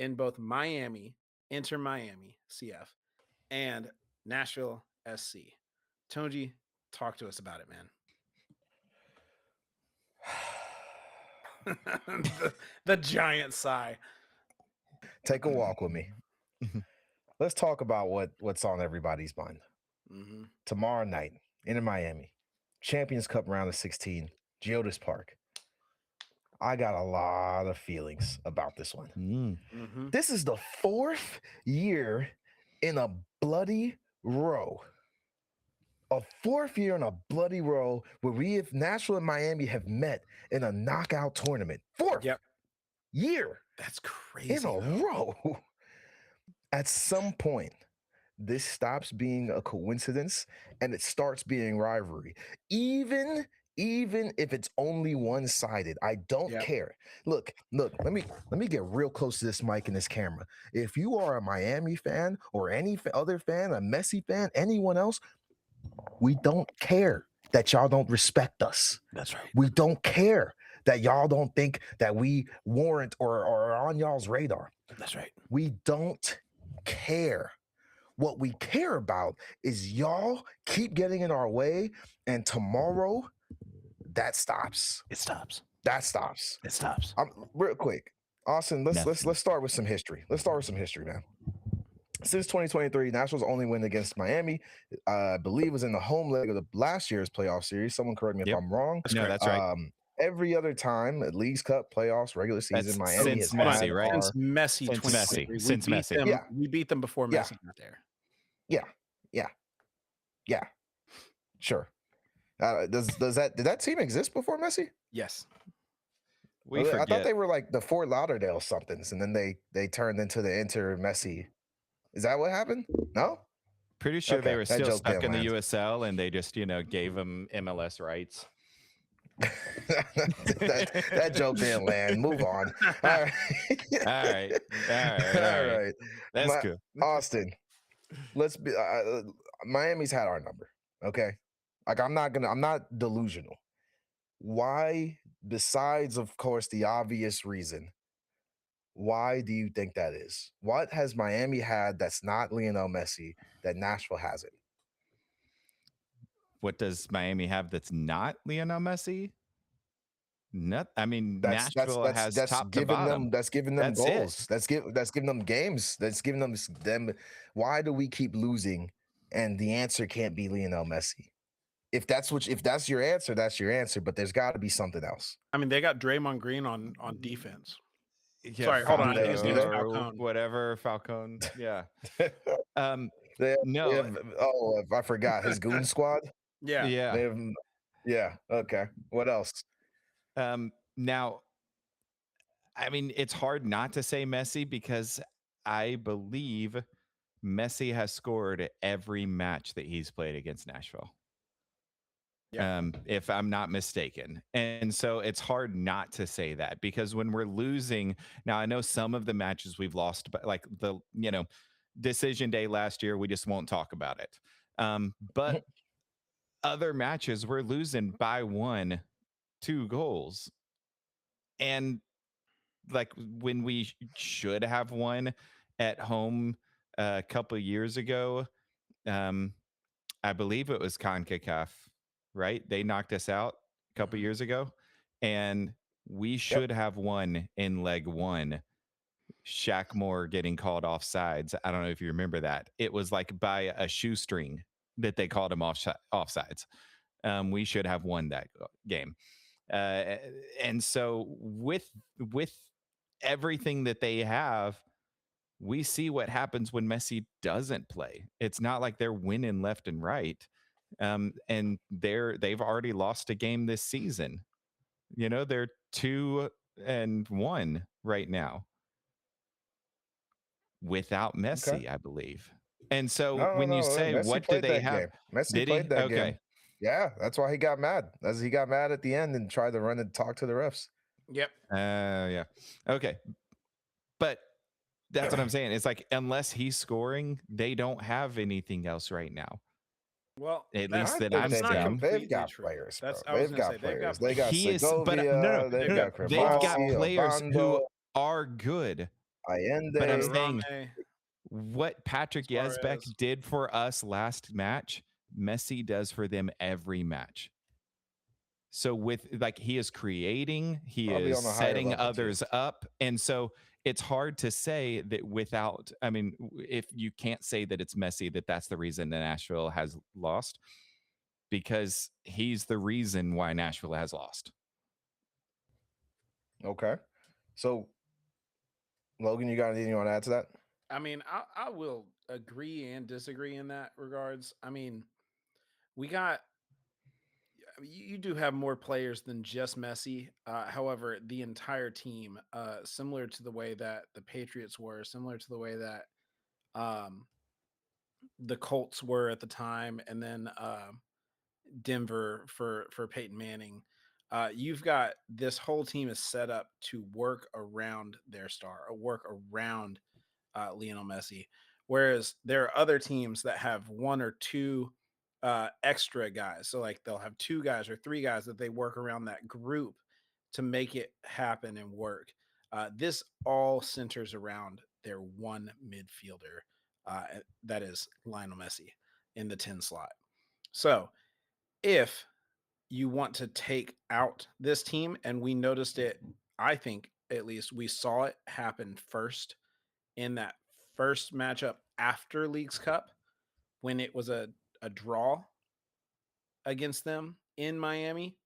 in both Miami, Inter Miami, CF, and Nashville, SC. Tonji, talk to us about it, man. the giant sigh. Take a walk with me. Let's talk about what's on everybody's mind. Mm-hmm. Tomorrow night in Miami, Champions Cup round of 16, Geodis Park. I got a lot of feelings about this one. Mm-hmm. This is the 4th year in a bloody row. A 4th year in a bloody row where Nashville and Miami have met in a knockout tournament. 4th year. That's crazy. In a row. At some point, this stops being a coincidence and it starts being rivalry. Even if it's only one-sided, I don't care. Look, let me get real close to this mic and this camera. If you are a Miami fan or any other fan, a Messi fan, anyone else, we don't care that y'all don't respect us. That's right. We don't care that y'all don't think that we warrant or are on y'all's radar. That's right. We don't care. What we care about is y'all keep getting in our way, and tomorrow that stops. It stops. That stops. It stops. Real quick, Austin. Let's start with some history. Let's start with some history, man. Since 2023, Nashville's only win against Miami, I believe, was in the home leg of the last year's playoff series. Someone correct me if I'm wrong. No, that's right. Every other time, at Leagues Cup, playoffs, regular season, Miami since Messi, right? Since Messi, since Messi. We beat them before Messi got there. Yeah. Sure. Did that team exist before Messi? Yes. I thought they were like the Fort Lauderdale somethings, and then they turned into the Inter Messi. Is that what happened? No. Pretty sure they were still stuck in the USL, and they just gave them MLS rights. that joke didn't land. Move on. All right. That's good. Austin, let's be. Miami's had our number. Okay, like I'm not delusional. Why, besides of course the obvious reason, why do you think that is? What has Miami had that's not Lionel Messi that Nashville hasn't? What does Miami have that's not Lionel Messi? Nashville has top to bottom. That's giving them goals. That's giving them games. That's giving them. Why do we keep losing? And the answer can't be Lionel Messi. If that's your answer, that's your answer. But there's got to be something else. I mean, they got Draymond Green on defense. Yeah, sorry, hold on. His name's Falcone. Whatever, Falcone. Yeah. I forgot his goon squad. Yeah. Yeah. Okay. What else? Now, I mean, it's hard not to say Messi because I believe Messi has scored every match that he's played against Nashville. Yeah. If I'm not mistaken. And so it's hard not to say that because when we're losing, now I know some of the matches we've lost, but like the, decision day last year, we just won't talk about it. But other matches we're losing by 1-2 goals. And like when we should have won at home a couple of years ago, I believe it was CONCACAF, right? They knocked us out a couple of years ago, and we should have won in leg 1. Shaq Moore getting called offsides. I don't know if you remember that. It was like by a shoestring that they called him offsides. We should have won that game. And so with everything that they have, we see what happens when Messi doesn't play. It's not like they're winning left and right. And they've already lost a game this season. They're 2-1 right now without Messi, I believe. And so when you say, Messi what do they have? Game. Messi played that game. Yeah, that's why he got mad. He got mad at the end and tried to run and talk to the refs. Yep. Yeah. Okay. But that's what I'm saying. It's like, unless he's scoring, they don't have anything else right now. Well, at least that I'm saying. They've got players. They've got players. They got Segovia. They've got players who are good. But I'm Allende. saying Rame, what Patrick Suarez. Yezbek did for us last match, Messi does for them every match. So with like he is creating, he Probably is on a higher setting level, too. others up. And so it's hard to say that without, I mean, if you can't say that it's Messi, that's the reason that Nashville has lost, because he's the reason why Nashville has lost. Okay. So, Logan, you got anything you want to add to that? I mean, I will agree and disagree in that regards. I mean, we got you do have more players than just Messi. However, the entire team, similar to the way that the Patriots were, similar to the way that um, the Colts were at the time, and then Denver for Peyton Manning. You've got this whole team is set up to work around their star, or work around Lionel Messi. Whereas there are other teams that have one or two extra guys. So like they'll have two guys or three guys that they work around that group to make it happen and work. This all centers around their one midfielder, that is Lionel Messi in the 10 slot. So if you want to take out this team, and we noticed it, I think at least we saw it happen first in that first matchup after Leagues Cup when it was a draw against them in Miami.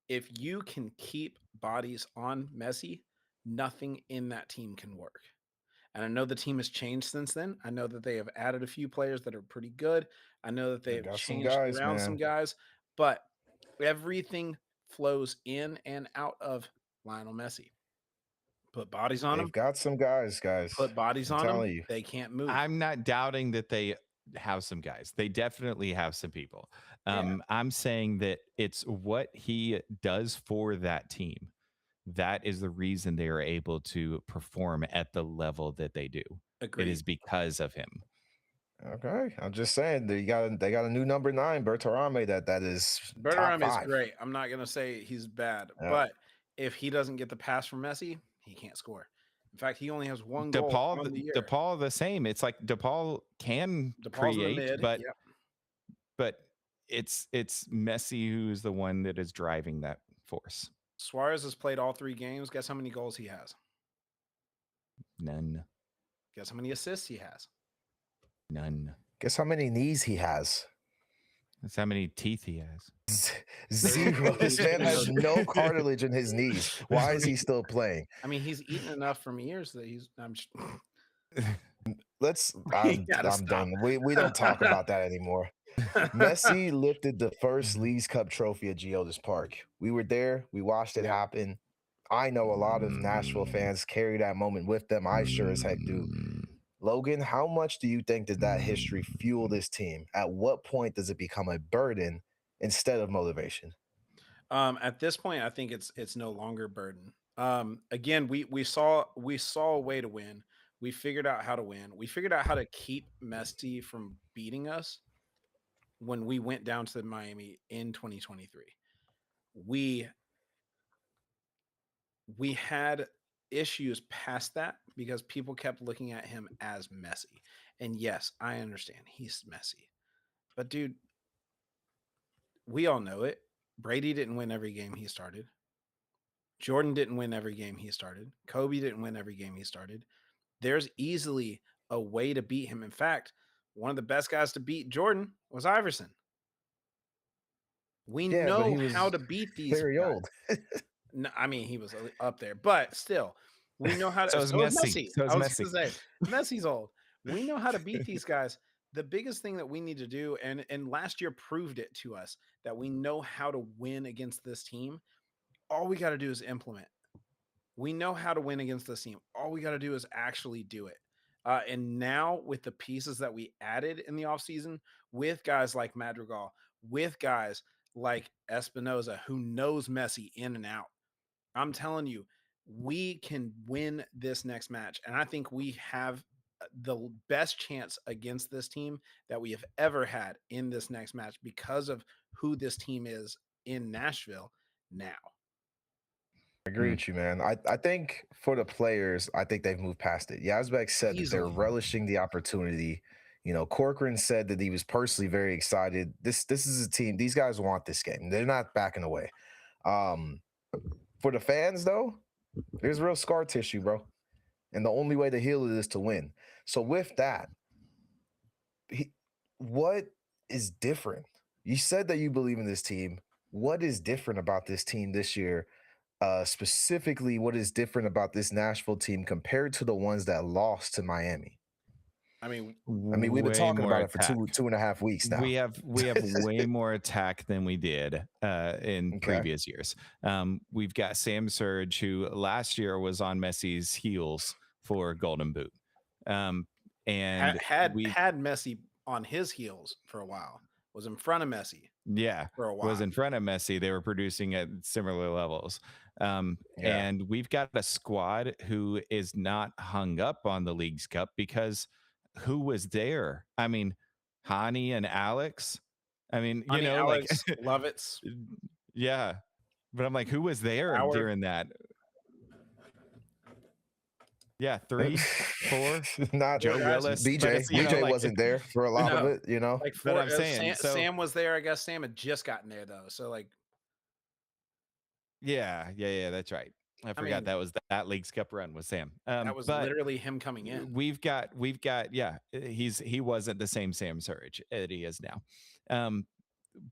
If you can keep bodies on Messi, nothing in that team can work. And I know the team has changed since then. I know that they have added a few players that are pretty good. I know that they have Got some changed guys, around some man. guys, but everything flows in and out of Lionel Messi. Put bodies on They've him, got some guys. put bodies I'm on him, telling you. they can't move. I'm not doubting that they have some guys. They definitely have some people. Yeah. I'm saying that it's what he does for that team. That is the reason they are able to perform at the level that they do. Agreed. It is because of him. Okay, I'm just saying they got a new number 9, Bertarame. That is top Bertarame is 5. great. I'm not gonna say he's bad, Yeah. but if he doesn't get the pass from Messi, he can't score. In fact, he only has one goal on the year. DePaul the same. It's like DePaul can DePaul's in the create, mid, but yep. but it's Messi who's the one that is driving that force. Suarez has played all 3 games. Guess how many goals he has? None. Guess how many assists he has? None. Guess how many knees he has? That's how many teeth he has. 0. This man has no cartilage in his knees. Why is he still playing? I mean, he's eaten enough from years that he's. I'm stop. done. We don't talk about that anymore. Messi lifted the first Leagues Cup trophy at Geodis Park. We were there. We watched it happen. I know a lot of Nashville fans carry that moment with them. I sure as heck do. Logan, how much do you think did that history fuel this team? At what point does it become a burden instead of motivation? At this point, I think it's no longer burden. Again, we saw a way to win. We figured out how to win. We figured out how to keep Messi from beating us when we went down to Miami in 2023. We had issues past that because people kept looking at him as Messi. And yes, I understand he's Messi. But dude, we all know it. Brady didn't win every game he started. Jordan didn't win every game he started. Kobe didn't win every game he started. There's easily a way to beat him. In fact, one of the best guys to beat Jordan was Iverson. We know how to beat these very guys. old. No, I mean, he was up there, but still, we know how to. So is Messi. So is I was Messi. going to say, Messi's old. We know how to beat these guys. The biggest thing that we need to do, and last year proved it to us, that we know how to win against this team. All we got to do is implement. We know how to win against this team. All we got to do is actually do it. And now with the pieces that we added in the offseason, with guys like Madrigal, with guys like Espinoza, who knows Messi in and out, I'm telling you, we can win this next match. And I think we have the best chance against this team that we have ever had in this next match because of who this team is in Nashville now. agree with you, man. I think for the players, I think they've moved past it. Yazbek said that they're Easily. relishing the opportunity. Corcoran said that he was personally very excited. This is a team. These guys want this game. They're not backing away. For the fans, though, there's real scar tissue, bro. And the only way to heal it is to win. So with that, what is different? You said that you believe in this team. What is different about this team this year? Specifically, what is different about this Nashville team compared to the ones that lost to Miami? I mean, we've been Way talking more about it for attack. 2.5 weeks now. We have way more attack than we did in Okay. previous years. We've got Sam Surge, who last year was on Messi's heels for Golden Boot, and had Messi on his heels for a while. Was in front of Messi. Yeah, for a while. was in front of Messi. They were producing at similar levels. And we've got a squad who is not hung up on the League's Cup because who was there? I mean, Hani and Alex. I mean, Hani, Alex, like Lovitz. Yeah. But I'm like, who was there Howard. during that? Yeah, 3, 4. Not Joe Willis. BJ wasn't there for a lot of it, Like But I'm saying, Sam was there. I guess Sam had just gotten there though. So like, yeah, that's right. I forgot that was that League's Cup run with Sam. that was literally him coming in. We've got he wasn't the same Sam Surge that he is now.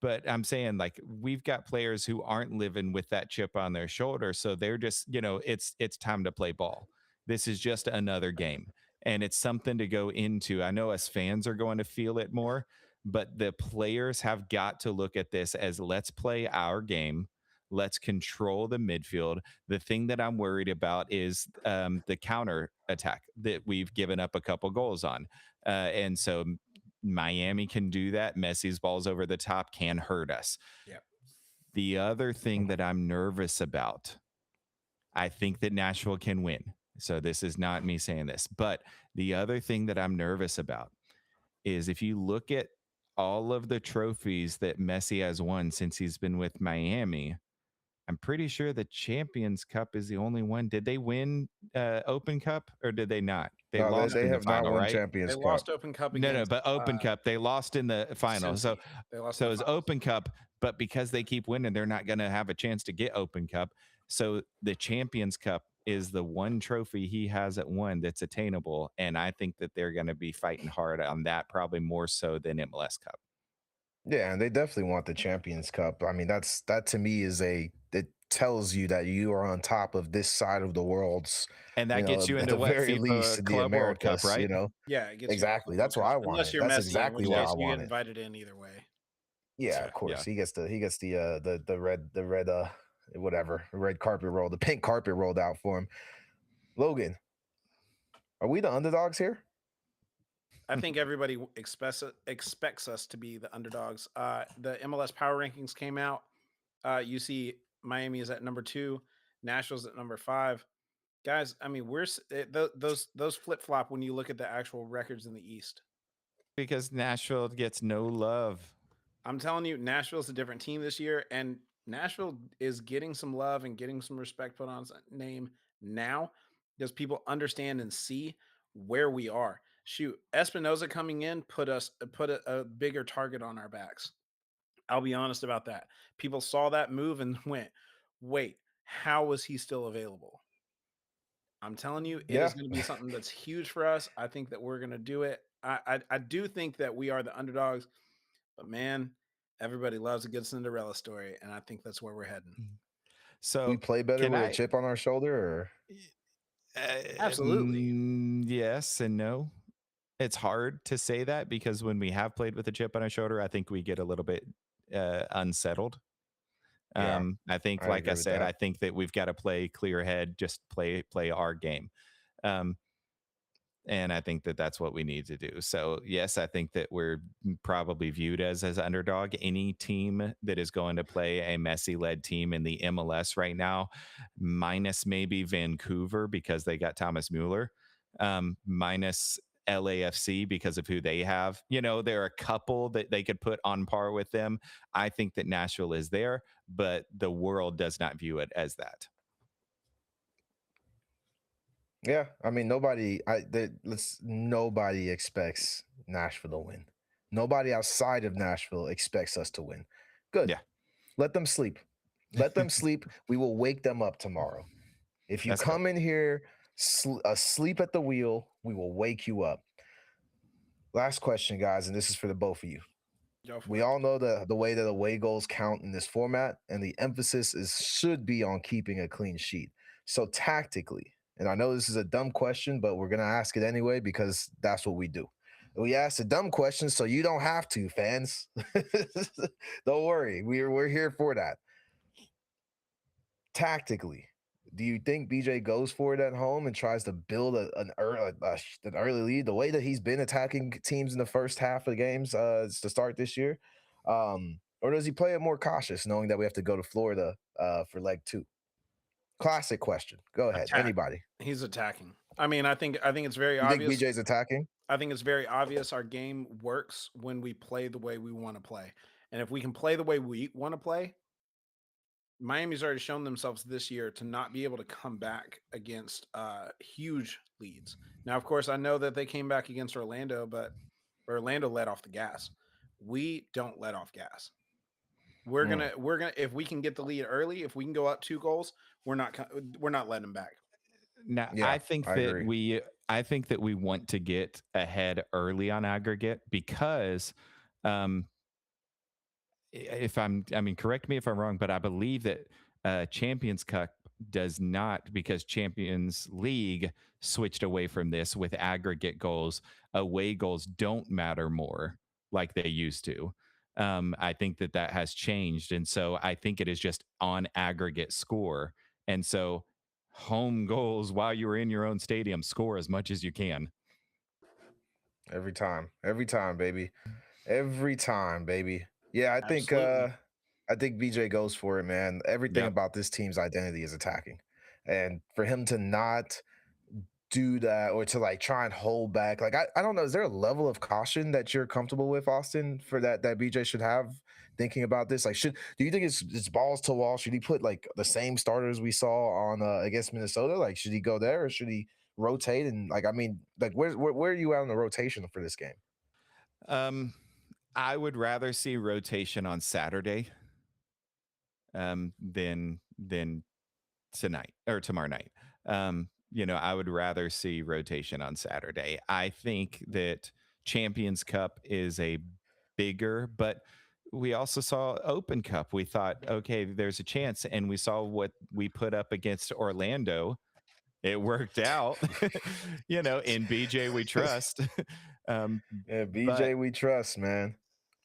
But I'm saying, like, we've got players who aren't living with that chip on their shoulder, so they're just, it's time to play ball. This is just another game, and it's something to go into. I know us fans are going to feel it more, but the players have got to look at this as, let's play our game. Let's control the midfield. The thing that I'm worried about is the counter attack that we've given up a couple goals on. And so Miami can do that. Messi's balls over the top can hurt us. Yep. The other thing that I'm nervous about, I think that Nashville can win. So this is not me saying this, but the other thing that I'm nervous about is if you look at all of the trophies that Messi has won since he's been with Miami, I'm pretty sure the Champions Cup is the only one. Did they win Open Cup or did they not? They lost in the final, not won right? Champions They Cup. lost Open Cup against, No, but Open Cup, they lost in the final. Cincy. They lost So it's Open Cup, but because they keep winning, they're not going to have a chance to get Open Cup. So the Champions Cup is the one trophy he hasn't won that's attainable, and I think that they're going to be fighting hard on that, probably more so than MLS Cup. Yeah, and they definitely want the Champions Cup. I mean, that to me is it tells you that you are on top of this side of the world's, and that gets you into at the very FIFA least the Club World Americas, Cup, right? Yeah, it gets exactly. That's what I want. Unless you're That's Messi, exactly in which what case I you get wanted. invited in either way. Yeah, So, of course. yeah. He gets the red whatever, red carpet roll, the pink carpet rolled out for him. Logan, are we the underdogs here? I think everybody expects us to be the underdogs. The MLS power rankings came out. You see Miami is at number 2, Nashville's at number 5. Guys, I mean, those flip-flop when you look at the actual records in the East. Because Nashville gets no love. I'm telling you, Nashville's a different team this year, and Nashville is getting some love and getting some respect put on its name now because people understand and see where we are. Shoot, Espinoza coming in put a bigger target on our backs. I'll be honest about that. People saw that move and went, wait, how was he still available? I'm telling you, it is going to be something that's huge for us. I think that we're going to do it. I do think that we are the underdogs, but man, everybody loves a good Cinderella story, and I think that's where we're heading. So we play better with a chip on our shoulder, or absolutely, yes and no. It's hard to say that because when we have played with a chip on our shoulder, I think we get a little bit unsettled. I think, like I said, I think that we've got to play clear head, just play our game. And I think that that's what we need to do. So, yes, I think that we're probably viewed as underdog. Any team that is going to play a Messi-led team in the MLS right now, minus maybe Vancouver because they got Thomas Mueller, minus LAFC because of who they have. There are a couple that they could put on par with them. I think that Nashville is there, but the world does not view it as that. Yeah, I mean, nobody expects Nashville to win. Nobody outside of Nashville expects us to win. Good. Yeah, Let them sleep. Let them sleep. We will wake them up tomorrow. If you that's fair. come in here asleep at the wheel, we will wake you up. Last question, guys, and this is for the both of you. Go for We it. all know the way that away goals count in this format, and the emphasis should be on keeping a clean sheet. So tactically, and I know this is a dumb question, but we're gonna ask it anyway because that's what we do. We ask the dumb questions so you don't have to, fans. Don't worry, we're here for that. Tactically, do you think BJ goes for it at home and tries to build an early lead the way that he's been attacking teams in the first half of the games to start this year? Or does he play it more cautious, knowing that we have to go to Florida for leg 2? Classic question. Go ahead, Attack. anybody. He's attacking. I mean, I think it's very You think obvious. BJ's attacking? I think it's very obvious our game works when we play the way we want to play. And if we can play the way we want to play, Miami's already shown themselves this year to not be able to come back against huge leads. Now, of course, I know that they came back against Orlando, but Orlando let off the gas. We don't let off gas. We're gonna if we can get the lead early, if we can go up 2 goals, we're not letting them back. Now, Yeah, I agree. I think that we want to get ahead early on aggregate because, um, if I mean, correct me if I'm wrong, but I believe that Champions Cup does not, because Champions League switched away from this with aggregate goals. Away goals don't matter more like they used to. I think that that has changed, and so I think it is just on aggregate score, and so home goals while you're in your own stadium, score as much as you can. Every time, baby. Every time, baby. Yeah, Absolutely. I think BJ goes for it, man. Everything Yep. about this team's identity is attacking. And for him to not do that or to like try and hold back, like I don't know, is there a level of caution that you're comfortable with, Austin, for that BJ should have thinking about this? Like, do you think it's balls to wall? Should he put like the same starters we saw on against Minnesota? Like, should he go there or should he rotate? And like, I mean, like where are you at on the rotation for this game? Um, I would rather see rotation on Saturday than tonight or tomorrow night. I would rather see rotation on Saturday. I think that Champions Cup is a bigger, but we also saw Open Cup. We thought, okay, there's a chance, and we saw what we put up against Orlando. It worked out, in BJ we trust. Yeah, But BJ, we trust, man.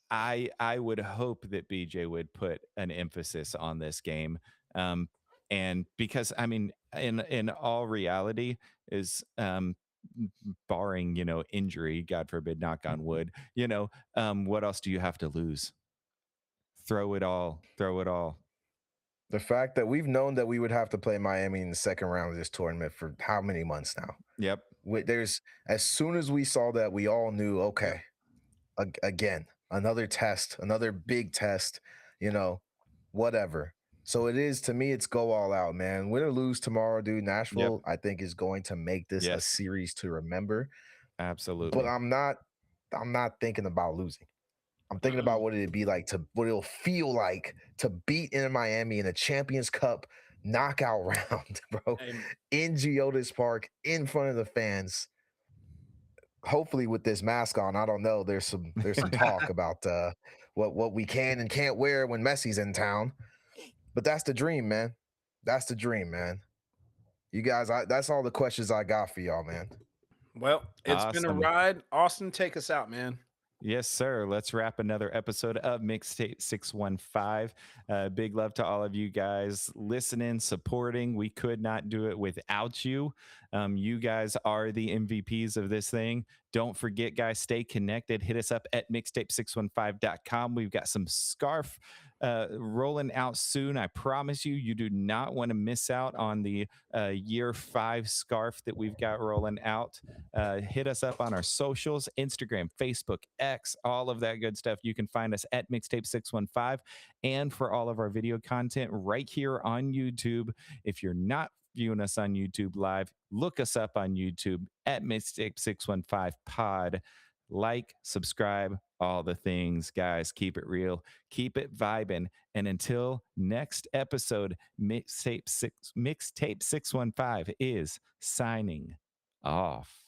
I would hope that BJ would put an emphasis on this game, and because I mean, in all reality, is barring injury, God forbid, knock on wood. What else do you have to lose? Throw it all. Throw it all. The fact that we've known that we would have to play Miami in the second round of this tournament for how many months now? Yep. There's as soon as we saw that, we all knew, okay, again, another test, another big test, whatever. So it is, to me, it's go all out, man. Win or lose tomorrow, dude. Yep. Nashville, I think, is going to make this a Yes. series to remember. But Absolutely. I'm not thinking about losing. I'm thinking about what it'd be like what it'll feel like to beat in Miami in a Champions Cup knockout round, bro, And in Geodis Park, in front of the fans. Hopefully, with this mask on, I don't know. There's some talk about what we can and can't wear when Messi's in town, but that's the dream, man. That's the dream, man. You guys, that's all the questions I got for y'all, man. well, it's been a Awesome. ride. Austin, take us out, man. Yes, sir. Let's wrap another episode of Mixtape 615. Big love to all of you guys listening, supporting. We could not do it without you. You guys are the MVPs of this thing. Don't forget, guys, stay connected. Hit us up at mixtape615.com. We've got some scarf rolling out soon. I promise you, you do not want to miss out on the year 5 scarf that we've got rolling out. Hit us up on our socials, Instagram, Facebook, X, all of that good stuff. You can find us at Mixtape615, and for all of our video content right here on YouTube. If you're not viewing us on YouTube Live, look us up on YouTube at Mixtape 615 Pod. Like, subscribe, all the things, guys. Keep it real, keep it vibing. And until next episode, Mixtape 615 is signing off.